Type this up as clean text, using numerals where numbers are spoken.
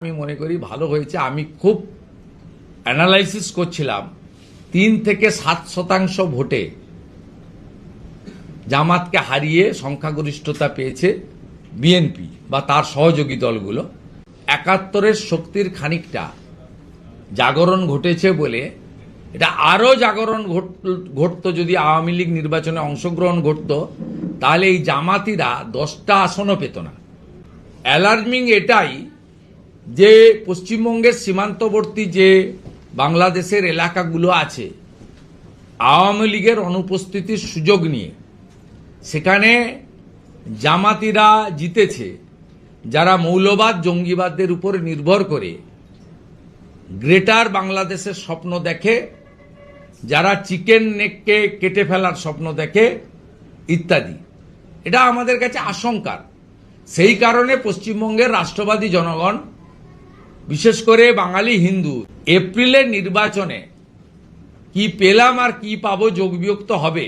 আমি মনে করি ভালো হয়েছে। আমি খুব অ্যানালাইসিস করছিলাম 3 থেকে 7% ভোটে জামাতকে হারিয়ে সংখ্যাগরিষ্ঠতা পেয়েছে বিএনপি বা তার সহযোগী দলগুলো। 71-এর শক্তির খানিকটা জাগরণ ঘটেছে বলে এটা আরও জাগরণ ঘটতো যদি আওয়ামী লীগ নির্বাচনে অংশগ্রহণ ঘটতো, তাহলে এই জামাতিরা 10টা আসনও পেত না। অ্যালার্মিং এটাই যে পশ্চিমবঙ্গের সীমান্তবর্তী যে বাংলাদেশের এলাকাগুলো আছে, আওয়ামী লীগের অনুপস্থিতির সুযোগ নিয়ে সেখানে জামাতিরা জিতেছে, যারা মৌলবাদ জঙ্গিবাদের উপর নির্ভর করে গ্রেটার বাংলাদেশের স্বপ্ন দেখে, যারা চিকেন নেককে কেটে ফেলার স্বপ্ন দেখে ইত্যাদি। এটা আমাদের কাছে আশঙ্কার। সেই কারণে পশ্চিমবঙ্গের রাষ্ট্রবাদী জনগণ, বিশেষ করে বাঙালি হিন্দু, এপ্রিলের নির্বাচনে কি পেলাম আর কি পাবো যোগ বিয়োগ তো হবে।